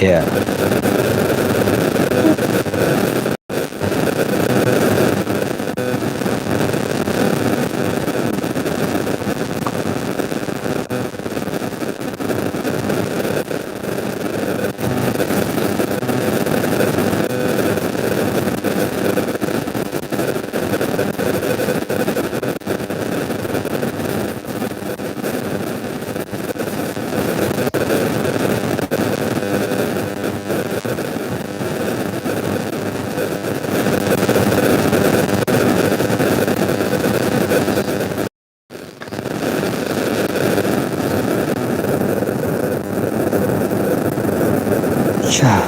Yeah. Cha.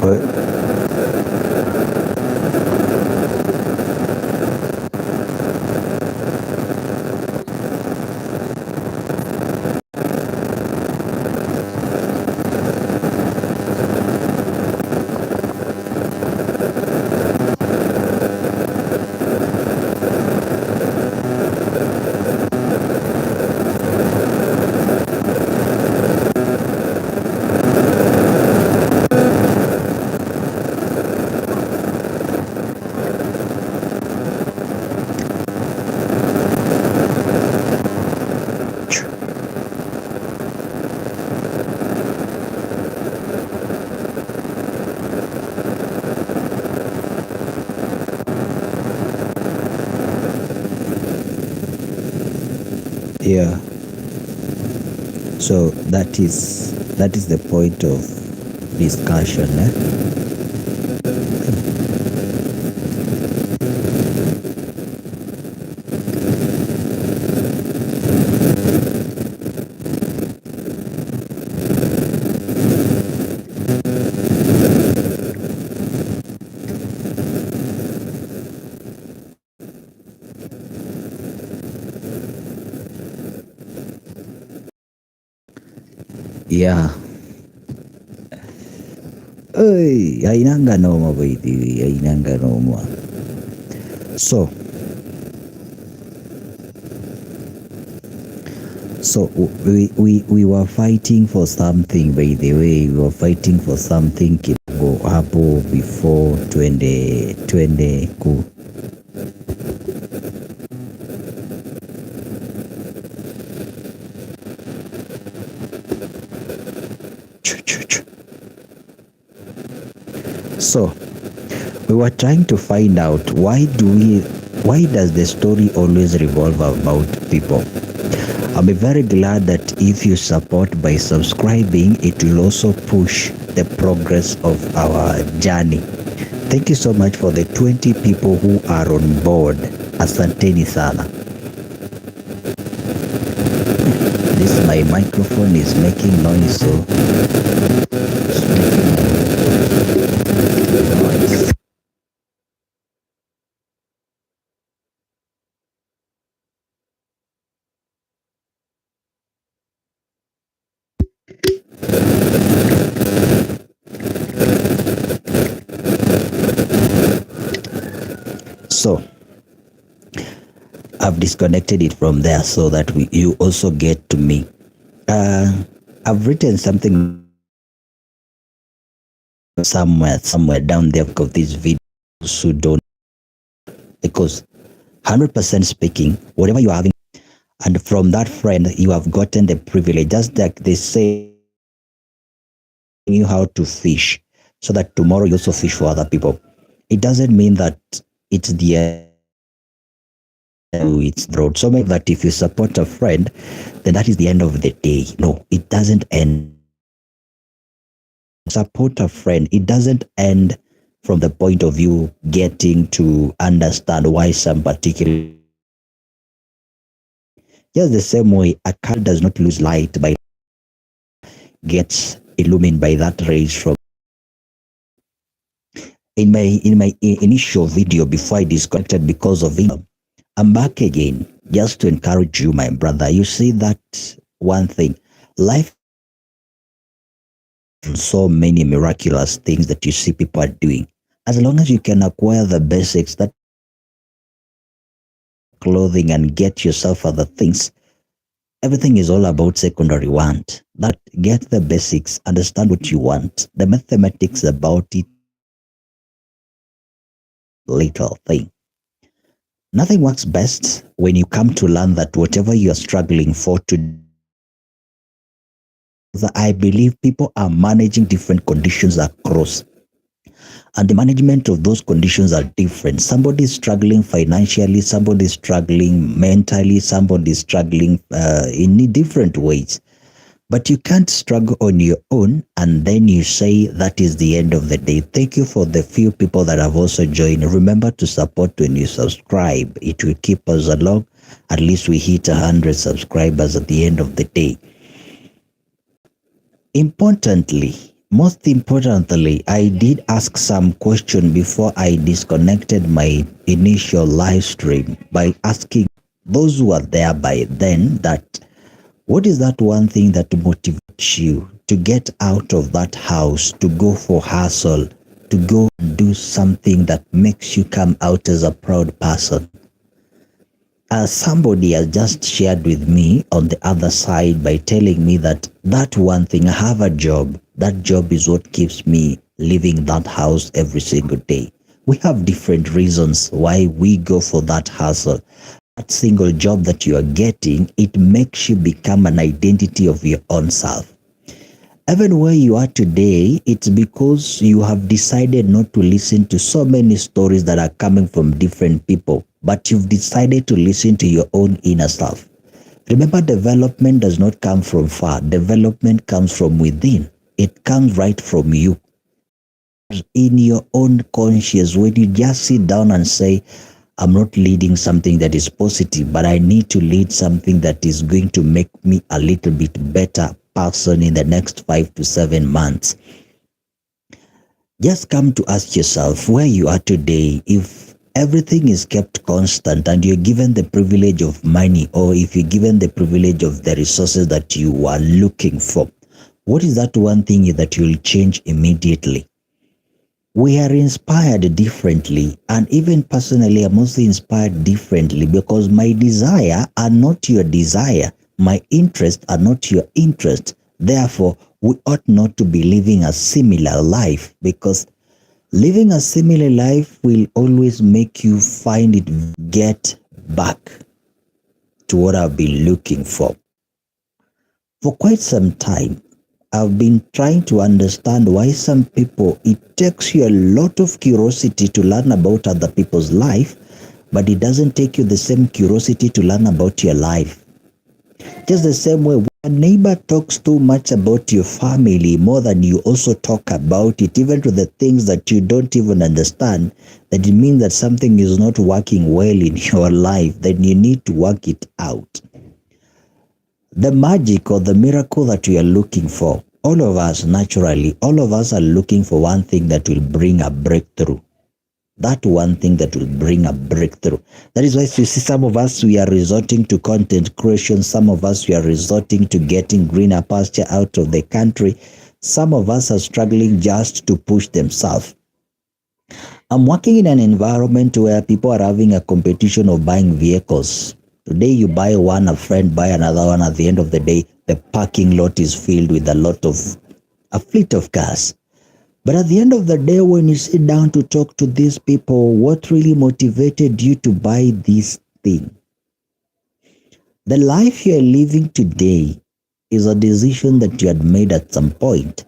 Well, yeah. So that is the point of discussion. Yeah. Ainanga noma by the way. Ainanga noma. So we were fighting for something by the way. We were fighting for something kidogo hapo before twende ku. So we were trying to find out why does the story always revolve about people. I'm very glad that if you support by subscribing, it will also push the progress of our journey. Thank you so much for the 20 people who are on board. Asanteni sana. This my microphone is making noise, so it's making noise. So I've disconnected it from there so that you also get to me. I've written something somewhere down there of this video so don't, because 100% speaking, whatever you are having, and from that friend you have gotten the privilege, just like they say you how to fish so that tomorrow you also fish for other people. It doesn't mean that it's the it's broad so much that if you support a friend then that is the end of the day. No, it doesn't end. Support a friend, it doesn't end from the point of view getting to understand why some particular, just the same way a car does not lose light by gets illumined by that rays from. In my initial video before I disconnected because of it, I'm back again just to encourage you, my brother. You see that one thing, life, so many miraculous things that you see people are doing. As long as you can acquire the basics, that clothing, and get yourself other things, Everything is all about secondary want. That get the basics, understand what you want. The mathematics about it, little thing. Nothing works best when you come to learn that whatever you are struggling for today, I believe people are managing different conditions across, and the management of those conditions are different. Somebody is struggling financially, somebody is struggling mentally, somebody is struggling in different ways. But you can't struggle on your own and then you say that is the end of the day. Thank you for the few people that have also joined. Remember to support when you subscribe. It will keep us along. At least we hit 100 subscribers at the end of the day. Most importantly, I did ask some question before I disconnected my initial live stream by asking those who are there by then that what is that one thing that motivates you to get out of that house, to go for hustle, to go and do something that makes you come out as a proud person? As somebody has just shared with me on the other side by telling me that one thing, I have a job. That job is what keeps me leaving that house every single day. We have different reasons why we go for that hustle. That single job that you are getting, it makes you become an identity of your own self. Even where you are today, it's because you have decided not to listen to so many stories that are coming from different people, but you've decided to listen to your own inner self. Remember, development does not come from far. Development comes from within. It comes right from you. In your own conscience, when you just sit down and say, I'm not leading something that is positive, but I need to lead something that is going to make me a little bit better person in the next 5 to 7 months. Just come to ask yourself where you are today. If everything is kept constant and you're given the privilege of money, or if you're given the privilege of the resources that you are looking for, what is that one thing that you'll change immediately? We are inspired differently, and even personally, I'm also inspired differently because my desire are not your desire. My interests are not your interest. Therefore, we ought not to be living a similar life, because living a similar life will always make you find it get back to what I've been looking for. For quite some time, I've been trying to understand why some people, it takes you a lot of curiosity to learn about other people's life, but it doesn't take you the same curiosity to learn about your life. Just the same way, when a neighbor talks too much about your family more than you also talk about it, even to the things that you don't even understand, that it means that something is not working well in your life, then you need to work it out. The magic or the miracle that we are looking for, all of us naturally, all of us are looking for one thing that will bring a breakthrough. That one thing that will bring a breakthrough. That is why you see some of us, we are resorting to content creation. Some of us, we are resorting to getting greener pasture out of the country. Some of us are struggling just to push themselves. I'm working in an environment where people are having a competition of buying vehicles. Today you buy one, a friend buy another one. At the end of the day, the parking lot is filled with a fleet of cars. But at the end of the day, when you sit down to talk to these people, what really motivated you to buy this thing? The life you're living today is a decision that you had made at some point.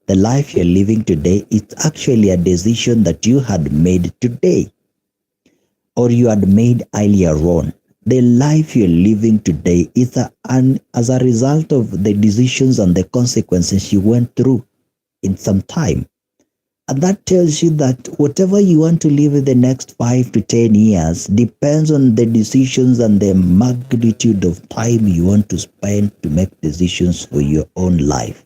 The life you're living today is actually a decision that you had made today, or you had made earlier on. The life you're living today is as a result of the decisions and the consequences you went through in some time. And that tells you that whatever you want to live in the next 5 to 10 years depends on the decisions and the magnitude of time you want to spend to make decisions for your own life.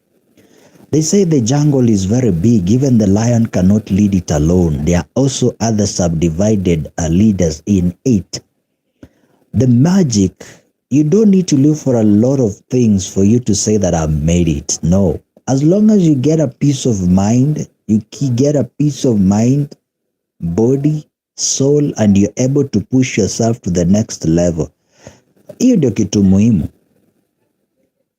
They say the jungle is very big. Even the lion cannot lead it alone. There are also other subdivided leaders in it. The magic, you don't need to live for a lot of things for you to say that I've made it. No. As long as you get a peace of mind, you get a peace of mind, body, soul, and you're able to push yourself to the next level. Hiyo ndio kitu muhimu.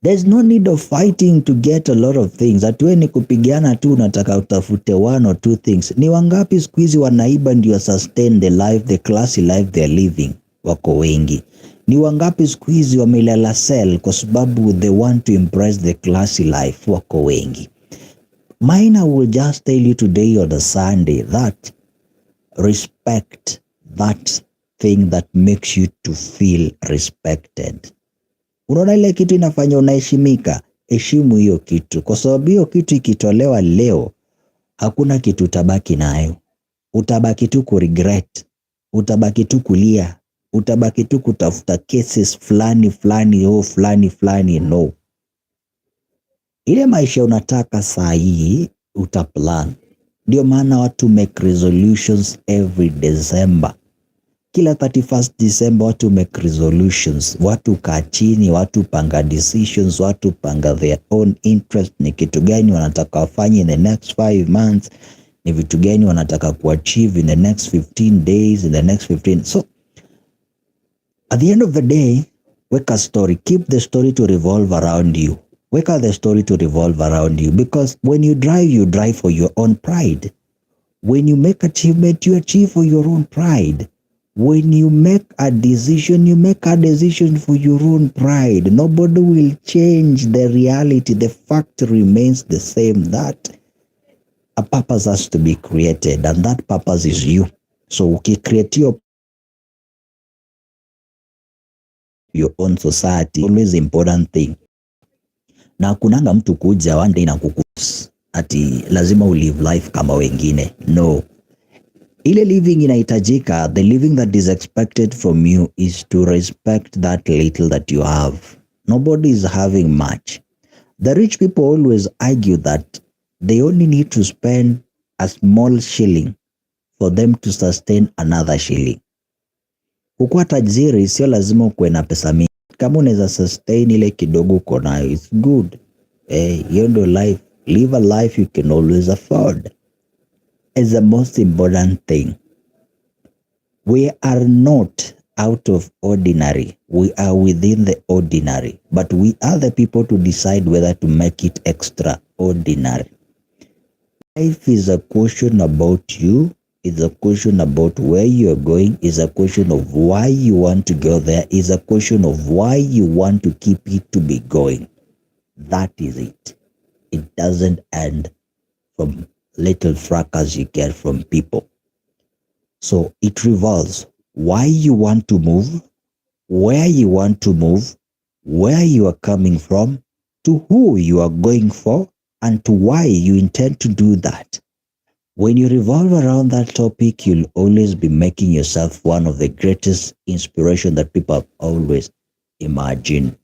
There's no need of fighting to get a lot of things. Atuwe ni kupigana tu unataka utafute one or two things. Ni wangapi siku hizi wanaiba ndio sustain the life, the classy life they're living? Wako wengi. Ni wangapi siku hizi wamelala cell kwa sababu they want to impress the classy life? Wako wengi. Mine will just tell you today on a Sunday that respect that thing that makes you to feel respected. Unaona ile kitu inafanya unaheshimika, heshimu hiyo kitu, kwa sababu hiyo kitu ikitolewa leo hakuna kitu utabaki nayo. Utabaki tu kuregret, utabaki tu kulia, utabaki tu kutafuta cases fulani fulani. No, ile maisha unataka saa hii utaplan. Ndio maana watu make resolutions every December. Kila 31st December watu make resolutions, watu kaa chini, watu panga decisions, watu panga their own interest. Ni kitu gani wanataka wafanye in the next 5 months, ni vitu gani wanataka kuachieve in the next 15 days, in the next 15. So at the end of the day, weka a story, keep the story to revolve around you. Weka the story to revolve around you, because when you drive for your own pride. When you make achievement, you achieve for your own pride. When you make a decision, you make a decision for your own pride. Nobody will change the reality. The fact remains the same, that a purpose has to be created, and that purpose is you. So create your own society, always important thing. Na kunanga mtu kuja one day na kukusi ati lazima ulive life kama wengine. No. Ile living inahitajika, the living that is expected from you is to respect that little that you have. Nobody is having much. The rich people always argue that they only need to spend a small shilling for them to sustain another shilling. Kukuwa tajiri sio lazima ukuwe na pesa mingi. Kama unaweza sustain ile kidogo uko nayo, it's good. Hiyo ndio life. Live a life you can always afford. Is the most important thing. We are not out of ordinary. We are within the ordinary. But we are the people to decide whether to make it extraordinary. Life is a question about you. It's a question about where you are going. It's a question of why you want to go there. It's a question of why you want to keep it to be going. That is it. It doesn't end from little fracas you get from people. So it revolves why you want to move, where you want to move, where you are coming from, to who you are going for, and to why you intend to do that. When you revolve around that topic, you'll always be making yourself one of the greatest inspiration that people have always imagined.